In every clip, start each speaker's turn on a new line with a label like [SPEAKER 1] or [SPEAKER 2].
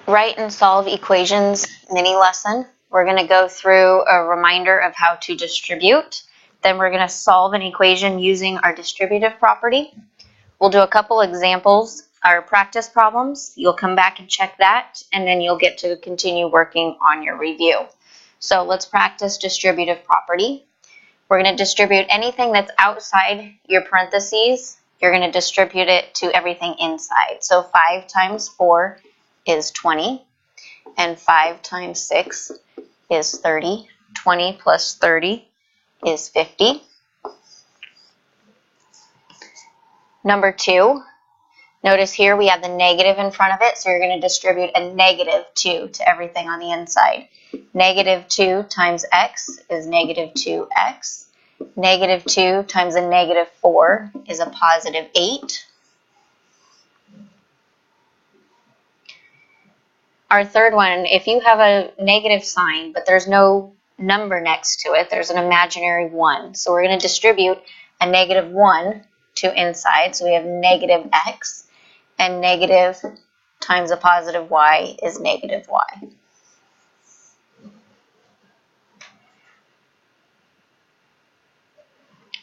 [SPEAKER 1] Write and solve equations mini lesson. We're going to go through a reminder of how to distribute. Then we're going to solve an equation using our distributive property. We'll do a couple examples, our practice problems. You'll come back and check that, and then you'll get to continue working on your review. So let's practice distributive property. We're going to distribute anything that's outside your parentheses. You're going to distribute it to everything inside. So 5 times 4 is 20, and 5 times 6 is 30. 20 plus 30 is 50. Number 2, notice here we have the negative in front of it, so you're going to distribute a negative 2 to everything on the inside. Negative 2 times x is negative 2x. Negative 2 times a negative 4 is a positive 8. Our third one, if you have a negative sign, but there's no number next to it, there's an imaginary 1. So we're going to distribute a negative 1 to inside. So we have negative x, and negative times a positive y is negative y.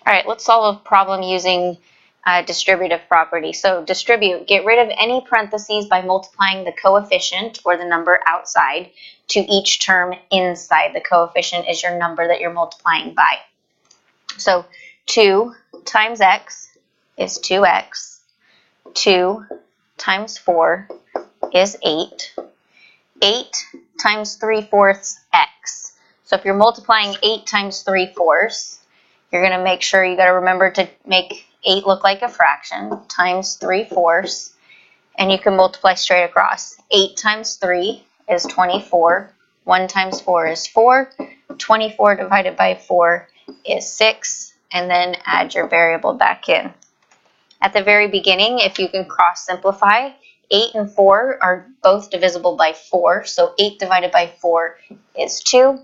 [SPEAKER 1] All right, let's solve a problem using distributive property. So distribute, get rid of any parentheses by multiplying the coefficient or the number outside to each term inside. The coefficient is your number that you're multiplying by. So 2 times x is 2x. 2 times 4 is 8. 8 times 3/4 x. So if you're multiplying 8 times 3/4, you're going to make sure you got to remember to make 8 look like a fraction, times 3/4, and you can multiply straight across. 8 times 3 is 24. 1 times 4 is 4. 24 divided by 4 is 6, and then add your variable back in. At the very beginning, if you can cross simplify, 8 and 4 are both divisible by 4, so 8 divided by 4 is 2.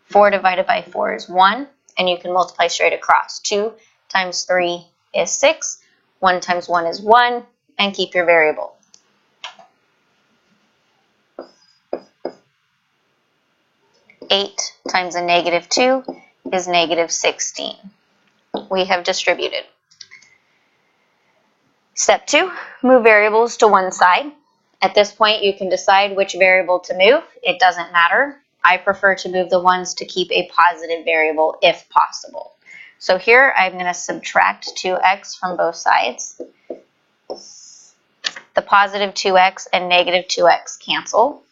[SPEAKER 1] 4 divided by 4 is 1. And you can multiply straight across. 2 times 3 is 6. 1 times 1 is 1. And keep your variable. Eight times a negative 2 is negative 16. We have distributed. Step 2, move variables to one side. At this point, you can decide which variable to move. It doesn't matter. I prefer to move the ones to keep a positive variable if possible. So here I'm going to subtract 2x from both sides. The positive 2x and negative 2x cancel.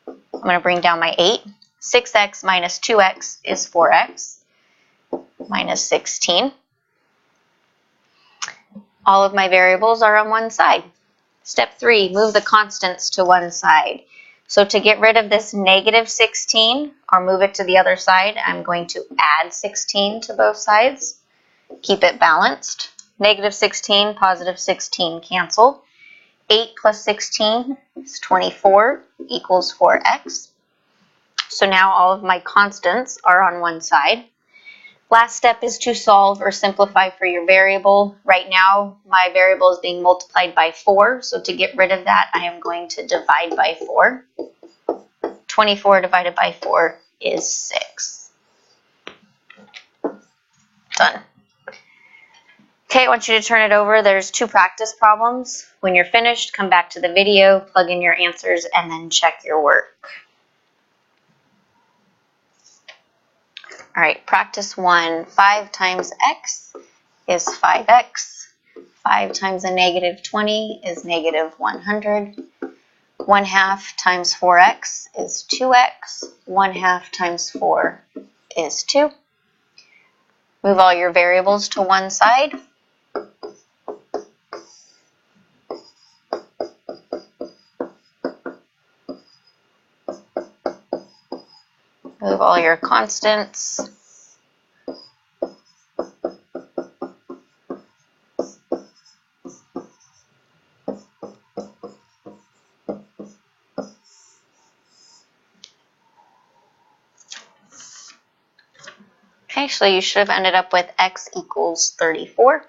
[SPEAKER 1] I'm going to bring down my 8. 6x minus 2x is 4x minus 16. All of my variables are on one side. Step 3, move the constants to one side. So to get rid of this negative 16 or move it to the other side, I'm going to add 16 to both sides. Keep it balanced. Negative 16, positive 16 cancel. 8 plus 16 is 24 equals 4x. So now all of my constants are on one side. Last step is to solve or simplify for your variable. Right now, my variable is being multiplied by 4, so to get rid of that, I am going to divide by 4. 24 divided by 4 is 6. Done. Okay, I want you to turn it over. There's 2 practice problems. When you're finished, come back to the video, plug in your answers, and then check your work. All right, practice 1. 5 times x is 5x. 5 times a negative 20 is negative 100. 1/2 times 4x is 2x. 1/2 times 4 is 2. Move all your variables to one side. Move all your constants. Okay, so you should have ended up with x equals 34.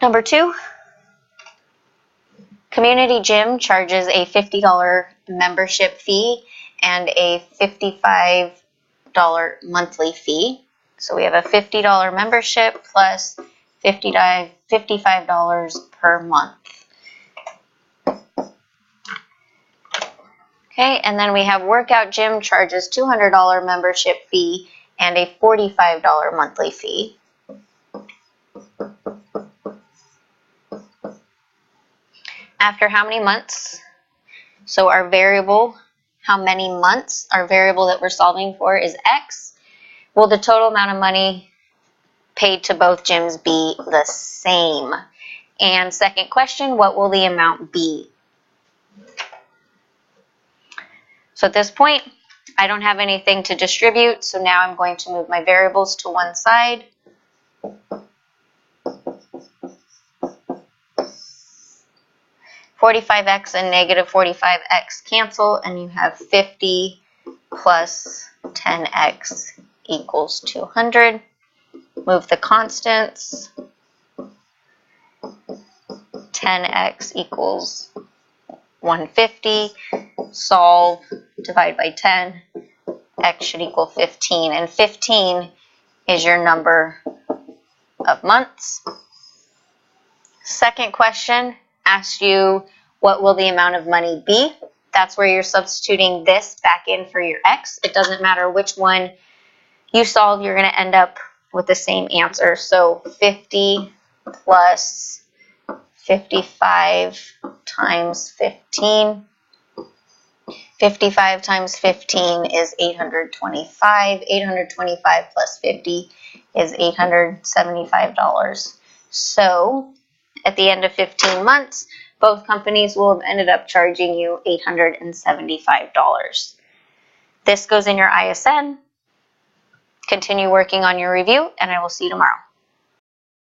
[SPEAKER 1] Number 2, Community gym charges a $50 membership fee and a $55 monthly fee. So we have a $50 membership plus $55 per month. Okay, and then we have workout gym charges $200 membership fee and a $45 monthly fee. After how many months? So our variable, how many months, our variable that we're solving for is X. Will the total amount of money paid to both gyms be the same? And second question, what will the amount be? So at this point, I don't have anything to distribute, so now I'm going to move my variables to one side. $45x and negative 45x cancel, and you have 50 plus 10x equals 200. Move the constants. 10x equals 150. Solve, divide by 10. X should equal 15, and 15 is your number of months. Second question asks you, what will the amount of money be? That's where you're substituting this back in for your X. It doesn't matter which one you solve, you're going to end up with the same answer. So 50 plus 55 times 15. 55 times 15 is 825. 825 plus 50 is $875. So at the end of 15 months, both companies will have ended up charging you $875. This goes in your ISN. Continue working on your review, and I will see you tomorrow.